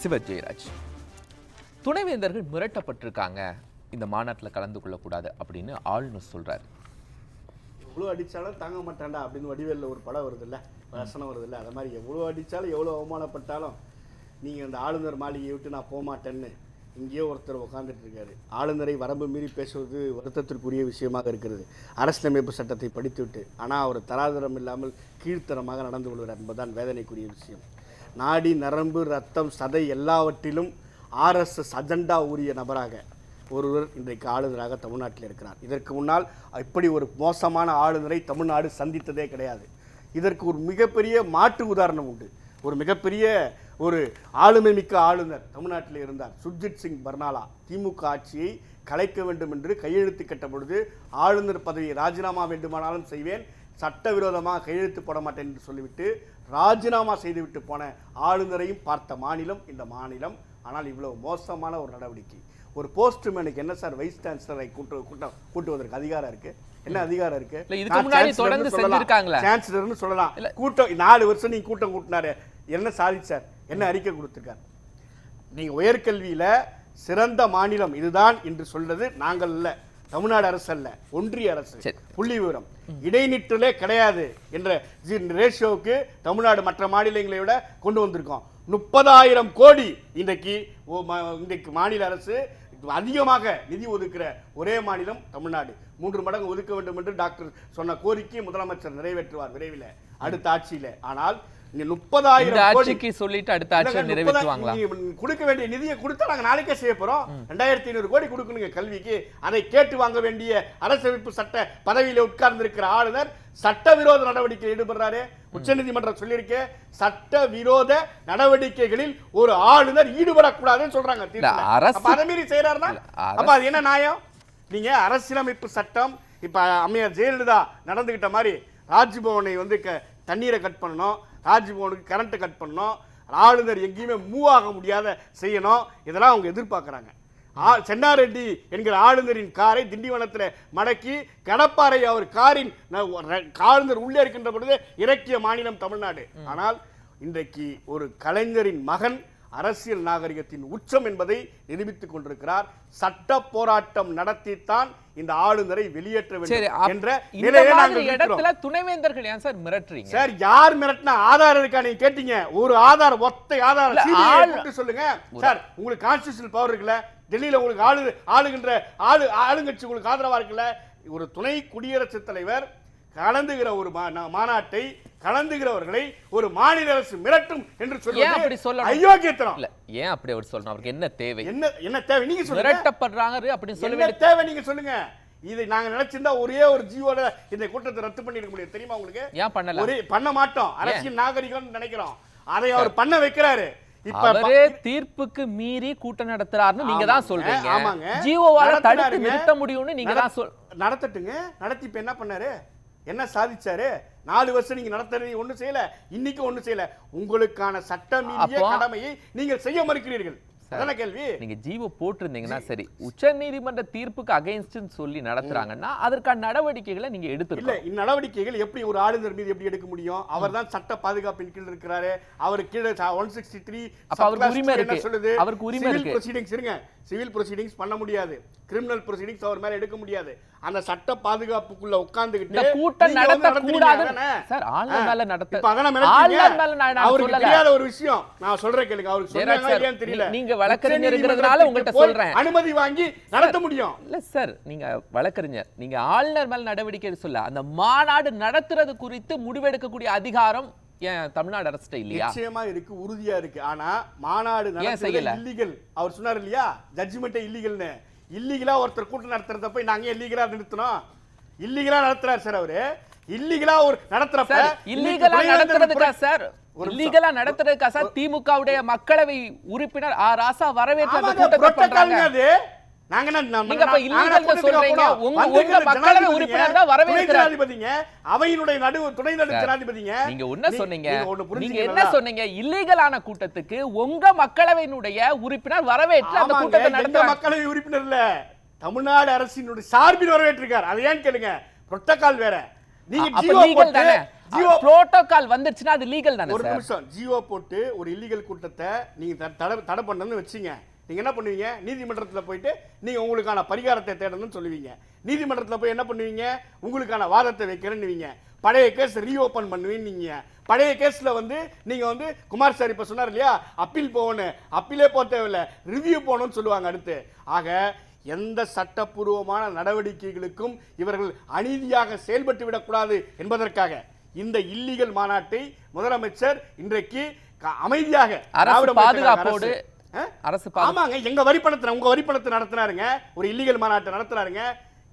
சிவஜெயராஜ். துணைவேந்தர்கள் மிரட்டப்பட்டிருக்காங்க, இந்த மாநாட்டில் கலந்து கொள்ளக்கூடாது அப்படின்னு ஆளுநர் சொல்றாரு. எவ்வளோ அடித்தாலும் தாங்க மாட்டாண்டா அப்படின்னு வடிவேலில் ஒரு படம் வருது இல்லை, வசனம் வருது இல்லை, அது மாதிரி எவ்வளோ அடித்தாலும் எவ்வளோ அவமானப்பட்டாலும் நீங்கள் அந்த ஆளுநர் மாளிகையை விட்டு நான் போக மாட்டேன்னு இங்கேயோ ஒருத்தர் உட்காந்துட்டு இருக்காரு. ஆளுநரை வரம்பு மீறி பேசுவது வருத்தத்திற்குரிய விஷயமாக இருக்கிறது. அரசியலமைப்பு சட்டத்தை படித்துவிட்டு ஆனால் அவர் தராதரம் இல்லாமல் கீழ்த்தரமாக நடந்து கொள்கிறார் என்பதுதான் வேதனைக்குரிய விஷயம். நாடி நரம்பு ரத்தம் சதை எல்லாவற்றிலும் RSS அஜெண்டா உரிய நபராக ஒருவர் இன்றைக்கு ஆளுநராக தமிழ்நாட்டில் இருக்கிறார். இதற்கு முன்னால் இப்படி ஒரு மோசமான ஆளுநரை தமிழ்நாடு சந்தித்ததே கிடையாது. இதற்கு ஒரு மிகப்பெரிய மாற்று உதாரணம் உண்டு. ஒரு மிகப்பெரிய ஒரு ஆளுமை மிக்க ஆளுநர் தமிழ்நாட்டில் இருந்தார், சுர்ஜித் சிங் பர்னாலா. திமுக ஆட்சியை கலைக்க வேண்டும் என்று கையெழுத்து கட்ட பொழுது ஆளுநர் பதவியை ராஜினாமா வேண்டுமானாலும் செய்வேன், சட்டவிரோதமாக கையெழுத்து போட மாட்டேன் என்று சொல்லிவிட்டு ராஜினாமா செய்துவிட்டு போன ஆளுநரையும் பார்த்த மாநிலம் இந்த மாநிலம். ஆனால் இவ்வளவு மோசமான ஒரு நடவடிக்கை. ஒரு போஸ்ட்மேனுக்கு என்ன சார் வைஸ் சான்சலரை கூட்டுவதற்கு அதிகாரம் இருக்கு? என்ன அதிகாரம் இருக்கு? சான்சலர்னு சொல்லலாம். கூட்டம் 4 வருஷம் நீங்க கூட்டம் கூட்டினாரு, என்ன சாதிச்சார்? என்ன அறிக்கை கொடுத்திருக்கார்? நீங்க உயர்கல்வியில சிறந்த மாநிலம் இதுதான் என்று சொல்றது நாங்கள் இல்ல, தமிழ்நாடு அரசு அல்ல, ஒன்றிய அரசு. புள்ளி விவரம் இடைநிற்றலே கிடையாது என்ற ரேஷியோவுக்கு தமிழ்நாடு மற்ற மாநிலங்களை விட கொண்டு வந்திருக்கோம். 30,000 கோடி இன்றைக்கு மாநில அரசு அதிகமாக நிதி ஒதுக்குற ஒரே மாநிலம் தமிழ்நாடு. 3 மடங்கு ஒதுக்க வேண்டும் என்று டாக்டர் சொன்ன கோரிக்கை முதலமைச்சர் நிறைவேற்றுவார் விரைவில் அடுத்த ஆட்சியில. ஆனால் 30,000 கோடிக்கு சொல்லிட்டு அடுத்த ஆட்சியில் நிறைவேற்றுவாங்களா? கொடுக்க வேண்டிய நிதியை கொடுத்தா நாங்க நாளைக்கே செய்ய போறோம். 2,500 கோடி கொடுக்கணுங்க கல்விக்கு. அதை கேட்டு வாங்க வேண்டிய அரசமைப்பு சட்ட பதவியில உட்கார்ந்து இருக்கிற ஆளுநர் சட்டவிரோத நடவடிக்கையில் ஈடுபடுறாரு. உச்சநீதிமன்றம் சொல்லியிருக்க சட்டவிரோத நடவடிக்கைகளில் ஒரு ஆளுநர் ஈடுபடக்கூடாதுன்னு சொல்றாங்க. அதை மீறி செய்யறாருன்னா அப்ப அது என்ன நியாயம்? நீங்க அரசியலமைப்பு சட்டம் இப்ப அம்மையார் ஜெயலலிதா நடந்துகிட்ட மாதிரி ராஜ்பவனை தண்ணீரை கட் பண்ணணும், ராஜ்பவனுக்கு கரண்ட் கட் பண்ணணும், ஆளுநர் எங்கேயுமே மூவ் ஆக முடியாத செய்யணும், இதெல்லாம் அவங்க எதிர்பார்க்குறாங்க. சென்னாரெட்டி என்கிற ஆளுநரின் காரை திண்டிவனத்தில் மடக்கி கடப்பாறை அவர் காரின் ஆளுநர் உள்ளே இருக்கின்ற பொழுது இறக்கிய மாநிலம் தமிழ்நாடு. ஆனால் இன்றைக்கு ஒரு கலைஞரின் மகன் அரசியல் நாகரிகத்தின் உச்சம் என்பதை நிரூபித்துக் கொண்டிருக்கிறார். சட்ட போராட்டம் நடத்தித்தான் இந்த ஆளுநரை வெளியேற்ற வேண்டும் என்ற நிலையை நாங்கள் இடத்துல துணைவேந்தர்கள் ஏன் சார் மிரட்டுறீங்க? சார் யார் மிரட்டினா ஆதாரம் இருக்கா? நீங்க கேட்டீங்க, ஒரு ஆதாரம் ஒத்தை ஆதாரம் சொல்லுங்க சார். உங்களுக்கு கான்ஸ்டிடியூஷனல் பவர் இருக்குல்ல, டெல்லியில உங்களுக்கு ஆளுகின்ற ஆளுங்கட்சி உங்களுக்கு ஆதரவா இருக்குல்ல. ஒரு துணை குடியரசுத் தலைவர் கலந்துகிற ஒரு மாநாட்டை கலந்துகிறவர்களை ஒரு மாநில அரசு மிரட்டும் என்று சொல்லுவது அயோக்கியத்தனம். ஏன் அப்படி அவர் சொல்லணும்? அவருக்கு என்ன தேவை? என்ன தேவை நீங்க சொல்லுங்க. மிரட்டப்படுறாங்க அப்படின்னு சொல்ல தேவை நீங்க சொல்லுங்க. இதை நாங்க நினைச்சிருந்தா ஒரே ஒரு ஜீவோட இந்த கூட்டத்தை ரத்து பண்ணிருக்க முடியும். தெரியுமா உங்களுக்கு? ஏன் பண்ணல? பண்ண மாட்டோம். அரசியல் நாகரிகம் நினைக்கிறோம், அதை அவர் பண்ண வைக்கிறாரு. இப்ப தீர்ப்புக்கு மீறி கூட்டம் நடத்துறாருன்னு நீங்க தான் சொல்றீங்க. ஆமாங்க, ஜீவோவால தடுத்து நிறுத்த முடியும்னு நீங்க தான் நடத்தட்டுங்க. நடத்தி இப்ப என்ன பண்ணாரு? என்ன சாதிச்சாரு? 4 வருஷம் நீங்க நடத்துறது ஒண்ணு செய்யல, இன்னைக்கு ஒண்ணு செய்யல. உங்களுக்கான சட்டமீறிய கடமையை நீங்கள் செய்ய மறுக்கிறீர்கள். அதான கேள்வி. நீங்க ஜீவோ போட்டிருந்தீங்கன்னா சரி, உச்சநீதிமன்ற தீர்ப்புக்கு அகைன்ஸ்ட்னு சொல்லி நடத்துறாங்கன்னா அதற்கான நடவடிக்கைகளை நீங்க எடுத்துருக்கீங்க. இல்ல, இந்நடவடிக்கைகள் எப்படி ஒரு ஆளுநர் மீது எப்படி எடுக்க முடியும்? அவர் தான் சட்ட பாதுகாப்பின் கீழ் இருக்கிறாரு. அவர் கீழே 163 அவருக்கு உரிமை இருக்கு. சொல்லுது அவருக்கு உரிமை இருக்கு. ப்ரொசீடிங்ஸ் இருங்க, சிவில் ப்ரொசீடிங்ஸ் பண்ண முடியாது, கிரிமினல் ப்ரொசீடிங்ஸ் அவர் மேல எடுக்க முடியாது. அந்த சட்ட பாதுகாப்புக்குள்ள உட்கார்ந்துகிட்டு கூட்டம் நடத்த கூடாது சார். ஆளுநர் மேல நடத்த ஆளுநர் மேல நான் அவருக்கு தெரியாத ஒரு விஷயம் நான் சொல்றேன் கேளுங்க. அவருக்கு சொன்னாங்க இல்லையான்னு தெரியல. நீங்க வழக்கறிஞர்ங்கிறதுனால உங்கள்ட்ட சொல்றேன், அனுமதி வாங்கி நடத்த முடியும். இல்ல சார், நீங்க வழக்கறிஞர், நீங்க ஆளுநர் மேல நடவடிக்கை சொல்ல அந்த மாநாடு நடத்துறது குறித்து முடிவெடுக்கக்கூடிய அதிகாரம் ஏன் தமிழ்நாடு அரசு இல்லையா? நிச்சயமா இருக்கு, உறுதியா இருக்கு. ஆனா மாநாடு நடத்துறது இல்லீகல். அவர் சொன்னார் இல்லையா, ஜட்ஜ்மெண்ட் இல்லீகல்னு. இல்லீகலா ஒருத்தர் கூட்டம் நடத்துறத போய் நாங்க இல்லீகலா நிறுத்தணும்? இல்லீகலா நடத்துறாரு சார் அவரு. இல்லீகலா ஒரு நடத்துறப்ப இல்லீகலா நடத்துறதுக்கா சார்? இல்லீகலா நடத்துறதுக்கா சார் திமுகவுடைய மக்களவை உறுப்பினர் ராசா வரவேற்ற கூட்டத்தை பண்றாங்க? நாங்க அவையினுடைய துணை ஜனாதிபதிங்க. நீங்க என்ன சொன்னீங்க? இல்லீகலான கூட்டத்துக்கு உங்க மக்களவையினுடைய உறுப்பினர் வரவேற்று அந்த கூட்டத்தை நடத்த. மக்களவை உறுப்பினர் இல்ல, தமிழ்நாடு அரசினுடைய சார்பில் வரவேற்றிருக்கார். அதை ஏன் கேளுங்க. புரோட்டோகால் வேற. நீங்க அப்ப ஜியோ லீகல் போட்டு தானே? புரோட்டோகால் வந்துருச்சுன்னா அது லீகல் தானே ஒரு சார்? நிமிஷம், ஜியோ போட்டு ஒரு இல்லீகல் கூட்டத்தை நீங்க தடை பண்ணணும்னு வச்சீங்க, நீங்க என்ன பண்ணுவீங்க? நீதிமன்றத்துல போயிட்டு நீங்க உங்களுக்கான பரிகாரத்தை தேடணும்னு சொல்லுவீங்க. நீதிமன்றத்துல போய் என்ன பண்ணுவீங்க? உங்களுக்கான வாதத்தை வைக்கிறேன்னு பழைய கேஸ் ரீஓபன் பண்ணுவீங்க. பழைய கேஸ்ல வந்து நீங்க வந்து குமார் சார் இப்ப சொன்னார் இல்லையா, அப்பீல் போகணும், அப்பீலே போக தேவையில்ல, ரிவ்யூ போகணும்னு சொல்லுவாங்க அடுத்து. ஆக எந்த சட்டப்பூர்வமான நடவடிக்கைகளுக்கும் இவர்கள் அநீதியாக செயல்பட்டு விடக்கூடாது என்பதற்காக இந்த இல்லீகல் மாநாட்டை முதலமைச்சர் இன்றைக்கு அமைதியாக அரசு பாதுகாப்போடு ஆமாங்க, எங்க வரிப்பணத்தை உங்க வரிப்பணத்தை நடத்தினாருங்க, ஒரு இல்லீகல் மாநாட்டை நடத்தினாருங்க.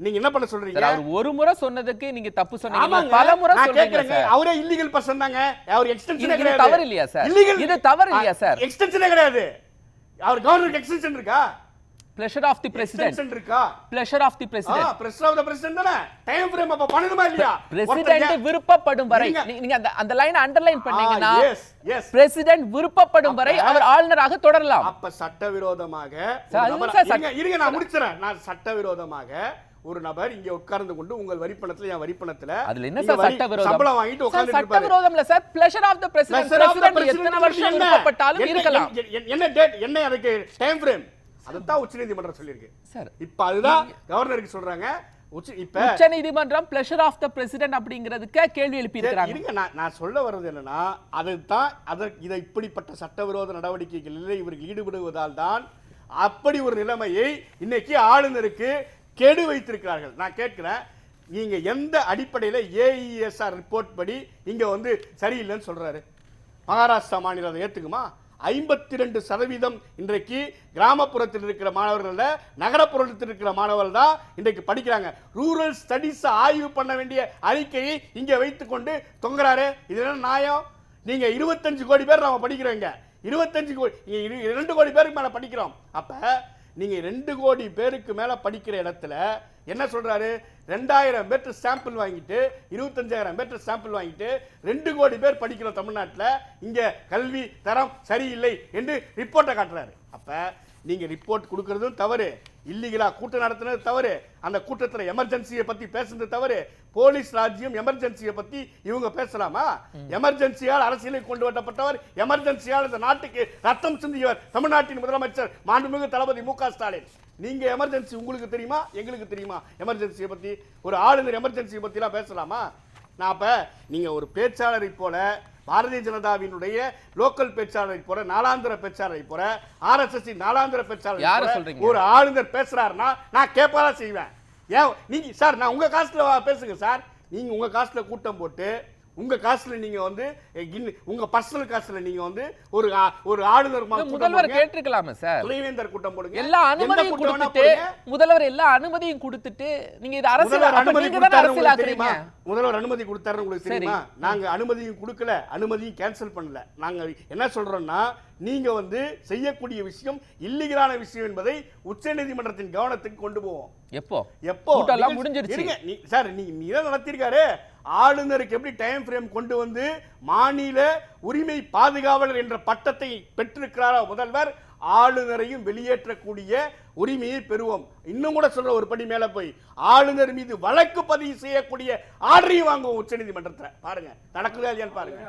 நீங்க என்ன பண்ண சொல்றீங்க? அவர் ஒரு முறை சொன்னதுக்கு நீங்க தப்பு சொன்னீங்க, பல முறை சொல்றீங்க சார். அவரே இல்லீகல் பர்சன் தாங்க, அவர் எக்ஸ்டென்ஷனே கிடையாது. இது தவறு இல்லையா சார்? இது தவறு இல்லையா சார்? எக்ஸ்டென்ஷனே கிடையாது. அவர் கவர்னருக்கு எக்ஸ்டென்ஷன் இருக்கா? Pleasure of the president. இருக்கா? Pleasure of the president. Pleasure of the president தானே? டைம் ஃப்ரேம் அப்ப பண்ணணுமா இல்லையா? பிரசிடென்ட் விருப்பப்படும் வரை நீங்க அந்த லைன் அண்டர்லைன் பண்ணீங்கன்னா பிரசிடென்ட் விருப்பப்படும் வரை அவர் ஆளுநராக தொடரலாம். அப்ப சட்டவிரோதமாக இருங்க நான் முடிச்சறேன். நான் சட்டவிரோதமாக ஒரு நபர் இங்க உட்கார்ந்து கொண்டு உங்கள் வரிப்பணத்துல என் வரிப்பணத்துல அதுல என்ன சார் சட்டவிரோதம்? சம்பளம் வாங்கிட்டு உட்கார்ந்து இருப்பாரு. சட்டவிரோதம் இல்ல sir, pleasure of the president. President எத்தனை வருஷம் விருப்பப்பட்டாலும் இருக்கலாம். என்ன டேட், என்ன அதுக்கு டைம் ஃப்ரேம், அதுதான் உச்சநீதிமன்றம் சொல்லிருக்கு சார். இப்ப அதுதான் கவர்னருக்கு சொல்றாங்க. உச்சநீதிமன்றம் pleasure of the president அப்படிங்கிறதுக்கு கேள்வி எழுப்பி இருக்காங்க. இருங்க, நான் சொல்ல வர்றது என்னன்னா, அதுதான் இதை இப்படிப்பட்ட சட்டவிரோத நடவடிக்கைகளில் இவர்கள் ஈடுபடுவதால் தான் அப்படி ஒரு நிலைமையை இன்னைக்கு ஆளுநருக்கு கெடு வைத்திருக்கிறார்கள். நான் கேட்கிறேன், நீங்க எந்த அடிப்படையில் ஏஇஎஸ்ஆர் ரிப்போர்ட் படி இங்க வந்து சரியில்லைன்னு சொல்றாரு? மகாராஷ்டிரா மாநிலம் அதை ஏத்துக்குமா? 52% இன்றைக்கு கிராமப்புறத்தில் இருக்கிற மாணவர்கள், நகரப்புறத்தில் இருக்கிற மாணவர்கள் தான் இன்றைக்கு படிக்கிறாங்க. ரூரல் ஸ்டடிஸ் ஆய்வு பண்ண வேண்டிய அறிக்கையை இங்க வைத்துக் கொண்டு தொங்குறாரு. இது என்ன நியாயம்? நீங்க 25 கோடி பேர் நாம படிக்கிறோங்க, 25 கோடி 2 கோடி பேருக்கு மேல படிக்கிறோம். அப்ப நீங்க 2 கோடி பேருக்கு மேல படிக்கிற இடத்துல என்ன சொல்றாரு? 2000 பேர் சாம்பிள் வாங்கிட்டு 25000 பேர் சாம்பிள் வாங்கிட்டு 2 கோடி பேர் படிக்கிற தமிழ்நாட்டில் இங்க கல்வி தரம் சரியில்லை என்று ரிப்போர்ட்டை காட்டுறாரு. அப்ப நீங்க ரிப்போர்ட் கொடுக்கறதும் தவறு, இல்லீகலா கூட்டம் நடத்தினது தவறு, அந்த கூட்டத்தில் எமர்ஜென்சியை பத்தி பேசுறது தவறு. போலீஸ் ராஜ்யம் எமர்ஜென்சியை பத்தி இவங்க பேசலாமா? எமர்ஜென்சியால் அரசியலுக்கு கொண்டு வரப்பட்டவர், எமர்ஜென்சியால் இந்த நாட்டுக்கு ரத்தம் சிந்தியவர் தமிழ்நாட்டின் முதலமைச்சர் மாண்புமிகு தளபதி மு.க. ஸ்டாலின். நீங்க எமர்ஜென்சி உங்களுக்கு தெரியுமா? எங்களுக்கு தெரியுமா எமர்ஜென்சியை பத்தி? ஒரு ஆளுநர் எமர்ஜென்சியை பத்தி எல்லாம் பேசலாமா? நான் அப்ப நீங்க ஒரு பேச்சாளரை போல, பாரதிய ஜனதாவினுடைய லோக்கல் பேச்சாளரை போல, நாளாந்திர பேச்சாளரை போல, ஆர்எஸ்எஸ் நாளாந்திர பேச்சாளர் ஒரு ஆளுநர் பேசுறாருன்னா நான் கேட்பாதான் செய்வேன். ஏன் நீங்க சார், நான் உங்க காசுல பேசுங்க சார். நீங்க உங்க காசுல கூட்டம் போட்டு உங்க காசுல நீங்க வந்து உங்க பர்சனல் காசுல நீங்க வந்து ஒரு ஆளுநர் முதல்வர் கேட்டிருக்கலாமே சார். துணைவேந்தர் கூட்டம் போடுங்க, எல்லா அனுமதியும் கொடுத்துட்டு, முதல்வர் எல்லா அனுமதியும் கொடுத்துட்டு நீங்க இது அரசியல் அரசியலாக்குறீங்க. முதல்வர் அனுமதி கொடுத்தாரு உங்களுக்கு தெரியுமா? நாங்க அனுமதியும் கொடுக்கல, அனுமதியும் கேன்சல் பண்ணல. நாங்க என்ன சொல்றோம்னா, நீங்க வந்து செய்யக்கூடிய விஷயம் இல்லீகலான விஷயம் என்பதை உச்சநீதிமன்றத்தின் கவனத்துக்கு கொண்டு போவோம். எப்போ முடிஞ்சிருச்சு சார். நீங்க நடத்திருக்காரு. ஆளுநருக்கு எப்படி டைம் ஃப்ரேம் கொண்டு வந்து மாநில உரிமை பாதுகாவலர் என்ற பட்டத்தை பெற்றிருக்கிறாரோ முதல்வர், ஆளுநரையும் வெளியேற்றக்கூடிய உரிமையை பெறுவோம். இன்னும் கூட சொல்ற ஒரு படி மேல போய் ஆளுநர் மீது வழக்கு பதிவு செய்யக்கூடிய ஆர்டரையும் வாங்குவோம் உச்சநீதிமன்றத்தில். பாருங்க நடக்குதா இல்லையான்னு பாருங்க.